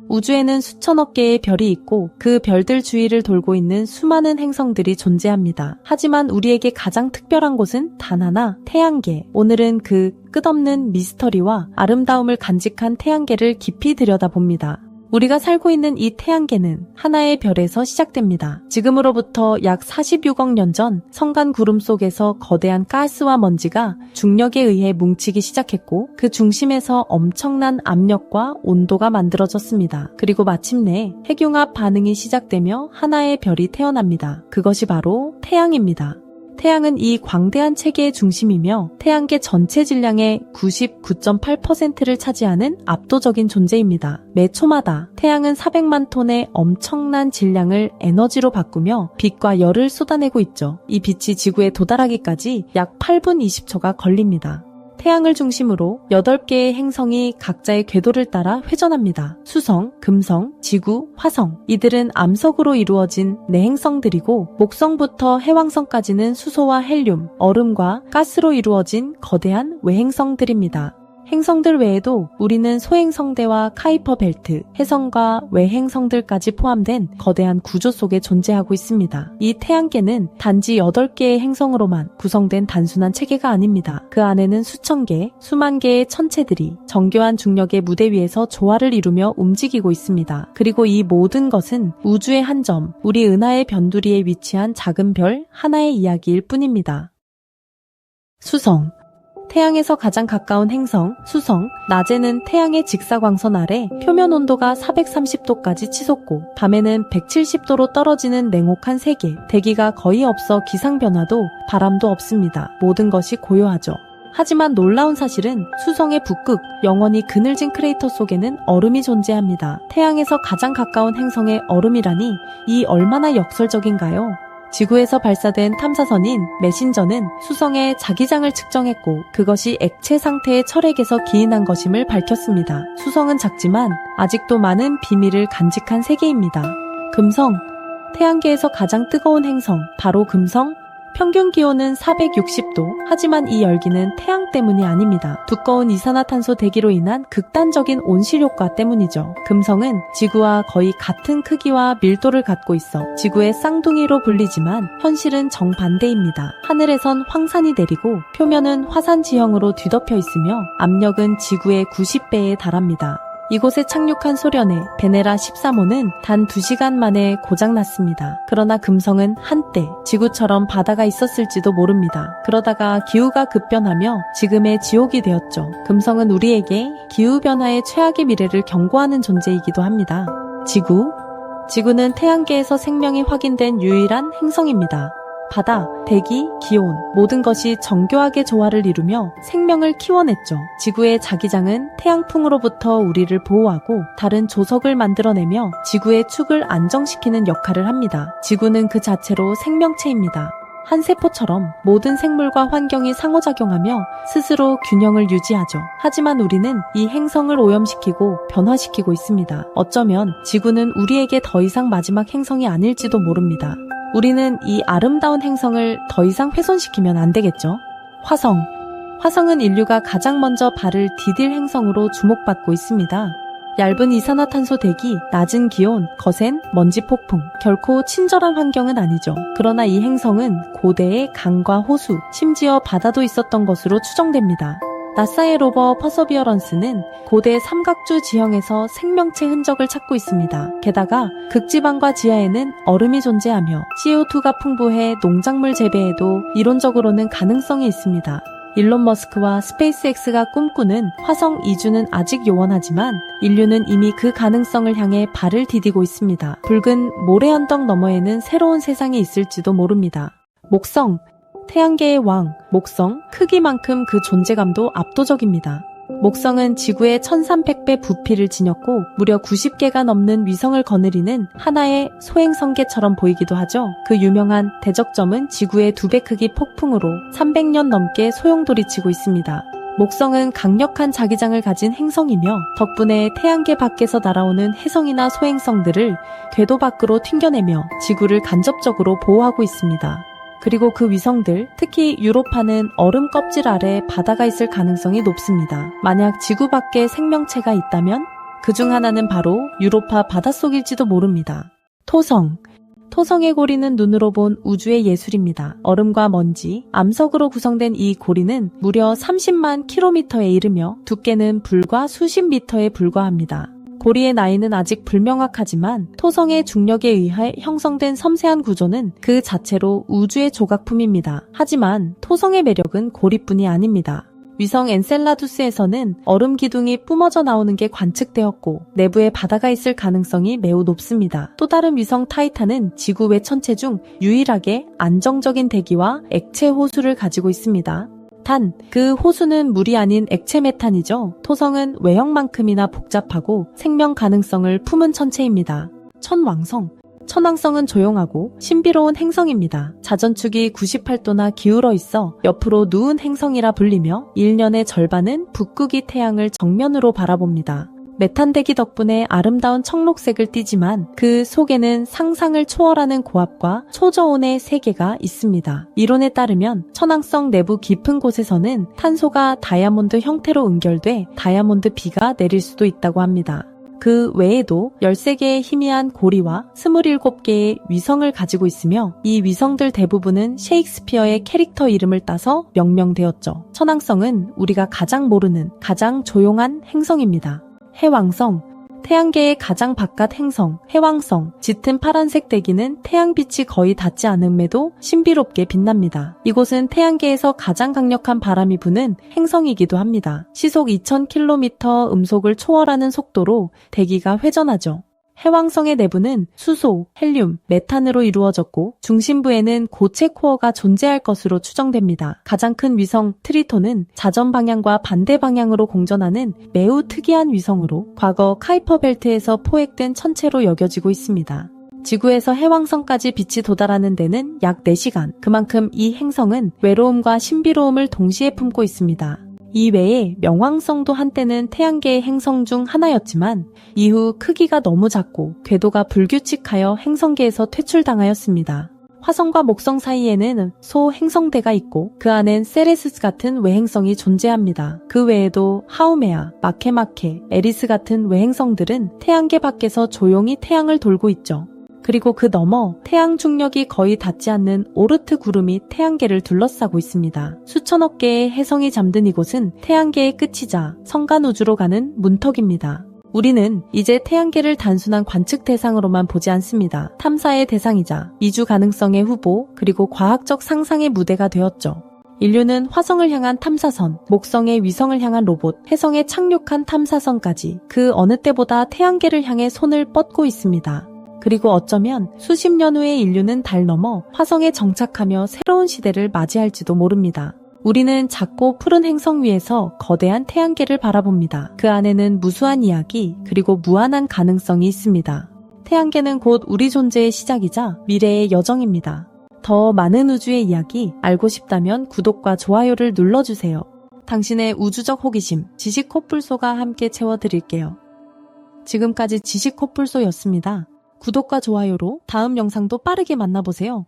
우주에는 수천억 개의 별이 있고 그 별들 주위를 돌고 있는 수많은 행성들이 존재합니다. 하지만 우리에게 가장 특별한 곳은 단 하나, 태양계. 오늘은 그 끝없는 미스터리와 아름다움을 간직한 태양계를 깊이 들여다봅니다. 우리가 살고 있는 이 태양계는 하나의 별에서 시작됩니다. 지금으로부터 약 46억 년 전 성간 구름 속에서 거대한 가스와 먼지가 중력에 의해 뭉치기 시작했고 그 중심에서 엄청난 압력과 온도가 만들어졌습니다. 그리고 마침내 핵융합 반응이 시작되며 하나의 별이 태어납니다. 그것이 바로 태양입니다. 태양은 이 광대한 체계의 중심이며 태양계 전체 질량의 99.8%를 차지하는 압도적인 존재입니다. 매 초마다 태양은 400만 톤의 엄청난 질량을 에너지로 바꾸며 빛과 열을 쏟아내고 있죠. 이 빛이 지구에 도달하기까지 약 8분 20초가 걸립니다. 태양을 중심으로 8개의 행성이 각자의 궤도를 따라 회전합니다. 수성, 금성, 지구, 화성. 이들은 암석으로 이루어진 내행성들이고 목성부터 해왕성까지는 수소와 헬륨, 얼음과 가스로 이루어진 거대한 외행성들입니다. 행성들 외에도 우리는 소행성대와 카이퍼 벨트, 해성과 외행성들까지 포함된 거대한 구조 속에 존재하고 있습니다. 이 태양계는 단지 8개의 행성으로만 구성된 단순한 체계가 아닙니다. 그 안에는 수천 개, 수만 개의 천체들이 정교한 중력의 무대 위에서 조화를 이루며 움직이고 있습니다. 그리고 이 모든 것은 우주의 한 점, 우리 은하의 변두리에 위치한 작은 별 하나의 이야기일 뿐입니다. 수성. 태양에서 가장 가까운 행성, 수성. 낮에는 태양의 직사광선 아래 표면 온도가 430도까지 치솟고 밤에는 170도로 떨어지는 냉혹한 세계. 대기가 거의 없어 기상변화도 바람도 없습니다. 모든 것이 고요하죠. 하지만 놀라운 사실은 수성의 북극, 영원히 그늘진 크레이터 속에는 얼음이 존재합니다. 태양에서 가장 가까운 행성의 얼음이라니 이 얼마나 역설적인가요? 지구에서 발사된 탐사선인 메신저는 수성의 자기장을 측정했고 그것이 액체 상태의 철액에서 기인한 것임을 밝혔습니다. 수성은 작지만 아직도 많은 비밀을 간직한 세계입니다. 금성, 태양계에서 가장 뜨거운 행성, 바로 금성. 평균 기온은 460도, 하지만 이 열기는 태양 때문이 아닙니다. 두꺼운 이산화탄소 대기로 인한 극단적인 온실 효과 때문이죠. 금성은 지구와 거의 같은 크기와 밀도를 갖고 있어 지구의 쌍둥이로 불리지만 현실은 정반대입니다. 하늘에선 황산이 내리고 표면은 화산 지형으로 뒤덮여 있으며 압력은 지구의 90배에 달합니다. 이곳에 착륙한 소련의 베네라 13호는 단 2시간 만에 고장났습니다. 그러나 금성은 한때 지구처럼 바다가 있었을지도 모릅니다. 그러다가 기후가 급변하며 지금의 지옥이 되었죠. 금성은 우리에게 기후변화의 최악의 미래를 경고하는 존재이기도 합니다. 지구는 태양계에서 생명이 확인된 유일한 행성입니다. 바다, 대기, 기온, 모든 것이 정교하게 조화를 이루며 생명을 키워냈죠. 지구의 자기장은 태양풍으로부터 우리를 보호하고 다른 조석을 만들어내며 지구의 축을 안정시키는 역할을 합니다. 지구는 그 자체로 생명체입니다. 한 세포처럼 모든 생물과 환경이 상호작용하며 스스로 균형을 유지하죠. 하지만 우리는 이 행성을 오염시키고 변화시키고 있습니다. 어쩌면 지구는 우리에게 더 이상 마지막 행성이 아닐지도 모릅니다. 우리는 이 아름다운 행성을 더 이상 훼손시키면 안 되겠죠? 화성은 인류가 가장 먼저 발을 디딜 행성으로 주목받고 있습니다. 얇은 이산화탄소 대기, 낮은 기온, 거센 먼지 폭풍. 결코 친절한 환경은 아니죠. 그러나 이 행성은 고대의 강과 호수, 심지어 바다도 있었던 것으로 추정됩니다. 나사의 로버 퍼서비어런스는 고대 삼각주 지형에서 생명체 흔적을 찾고 있습니다. 게다가 극지방과 지하에는 얼음이 존재하며 CO2가 풍부해 농작물 재배에도 이론적으로는 가능성이 있습니다. 일론 머스크와 스페이스X가 꿈꾸는 화성 이주는 아직 요원하지만 인류는 이미 그 가능성을 향해 발을 디디고 있습니다. 붉은 모래 언덕 너머에는 새로운 세상이 있을지도 모릅니다. 목성, 태양계의 왕, 목성, 크기만큼 그 존재감도 압도적입니다. 목성은 지구의 1300배 부피를 지녔고 무려 90개가 넘는 위성을 거느리는 하나의 소행성계처럼 보이기도 하죠. 그 유명한 대적점은 지구의 2배 크기 폭풍으로 300년 넘게 소용돌이치고 있습니다. 목성은 강력한 자기장을 가진 행성이며 덕분에 태양계 밖에서 날아오는 혜성이나 소행성들을 궤도 밖으로 튕겨내며 지구를 간접적으로 보호하고 있습니다. 그리고 그 위성들, 특히 유로파는 얼음 껍질 아래 바다가 있을 가능성이 높습니다. 만약 지구 밖에 생명체가 있다면 그중 하나는 바로 유로파 바닷속일지도 모릅니다. 토성. 토성의 고리는 눈으로 본 우주의 예술입니다. 얼음과 먼지, 암석으로 구성된 이 고리는 무려 30만 킬로미터에 이르며 두께는 불과 수십 미터에 불과합니다. 고리의 나이는 아직 불명확하지만 토성의 중력에 의해 형성된 섬세한 구조는 그 자체로 우주의 조각품입니다. 하지만 토성의 매력은 고리뿐이 아닙니다. 위성 엔셀라두스에서는 얼음 기둥이 뿜어져 나오는 게 관측되었고 내부에 바다가 있을 가능성이 매우 높습니다. 또 다른 위성 타이탄은 지구 외 천체 중 유일하게 안정적인 대기와 액체 호수를 가지고 있습니다. 단, 그 호수는 물이 아닌 액체 메탄이죠. 토성은 외형만큼이나 복잡하고 생명 가능성을 품은 천체입니다. 천왕성. 천왕성은 조용하고 신비로운 행성입니다. 자전축이 98도나 기울어 있어 옆으로 누운 행성이라 불리며 1년의 절반은 북극이 태양을 정면으로 바라봅니다. 메탄대기 덕분에 아름다운 청록색을 띠지만 그 속에는 상상을 초월하는 고압과 초저온의 세계가 있습니다. 이론에 따르면 천왕성 내부 깊은 곳에서는 탄소가 다이아몬드 형태로 응결돼 다이아몬드 비가 내릴 수도 있다고 합니다. 그 외에도 13개의 희미한 고리와 27개의 위성을 가지고 있으며 이 위성들 대부분은 셰익스피어의 캐릭터 이름을 따서 명명되었죠. 천왕성은 우리가 가장 모르는 가장 조용한 행성입니다. 해왕성. 태양계의 가장 바깥 행성, 해왕성. 짙은 파란색 대기는 태양빛이 거의 닿지 않음에도 신비롭게 빛납니다. 이곳은 태양계에서 가장 강력한 바람이 부는 행성이기도 합니다. 시속 2000km 음속을 초월하는 속도로 대기가 회전하죠. 해왕성의 내부는 수소, 헬륨, 메탄으로 이루어졌고 중심부에는 고체 코어가 존재할 것으로 추정됩니다. 가장 큰 위성 트리톤은 자전 방향과 반대 방향으로 공전하는 매우 특이한 위성으로 과거 카이퍼 벨트에서 포획된 천체로 여겨지고 있습니다. 지구에서 해왕성까지 빛이 도달하는 데는 약 4시간. 그만큼 이 행성은 외로움과 신비로움을 동시에 품고 있습니다. 이 외에 명왕성도 한때는 태양계의 행성 중 하나였지만 이후 크기가 너무 작고 궤도가 불규칙하여 행성계에서 퇴출당하였습니다. 화성과 목성 사이에는 소행성대가 있고 그 안엔 세레스 같은 외행성이 존재합니다. 그 외에도 하우메아, 마케마케, 에리스 같은 외행성들은 태양계 밖에서 조용히 태양을 돌고 있죠. 그리고 그 너머 태양 중력이 거의 닿지 않는 오르트 구름이 태양계를 둘러싸고 있습니다. 수천억 개의 해성이 잠든 이곳은 태양계의 끝이자 성간우주로 가는 문턱입니다. 우리는 이제 태양계를 단순한 관측 대상으로만 보지 않습니다. 탐사의 대상이자 이주 가능성의 후보, 그리고 과학적 상상의 무대가 되었죠. 인류는 화성을 향한 탐사선, 목성의 위성을 향한 로봇, 해성에 착륙한 탐사선까지 그 어느 때보다 태양계를 향해 손을 뻗고 있습니다. 그리고 어쩌면 수십 년 후에 인류는 달 넘어 화성에 정착하며 새로운 시대를 맞이할지도 모릅니다. 우리는 작고 푸른 행성 위에서 거대한 태양계를 바라봅니다. 그 안에는 무수한 이야기 그리고 무한한 가능성이 있습니다. 태양계는 곧 우리 존재의 시작이자 미래의 여정입니다. 더 많은 우주의 이야기 알고 싶다면 구독과 좋아요를 눌러주세요. 당신의 우주적 호기심 지식 코뿔소가 함께 채워드릴게요. 지금까지 지식 코뿔소였습니다. 구독과 좋아요로 다음 영상도 빠르게 만나보세요.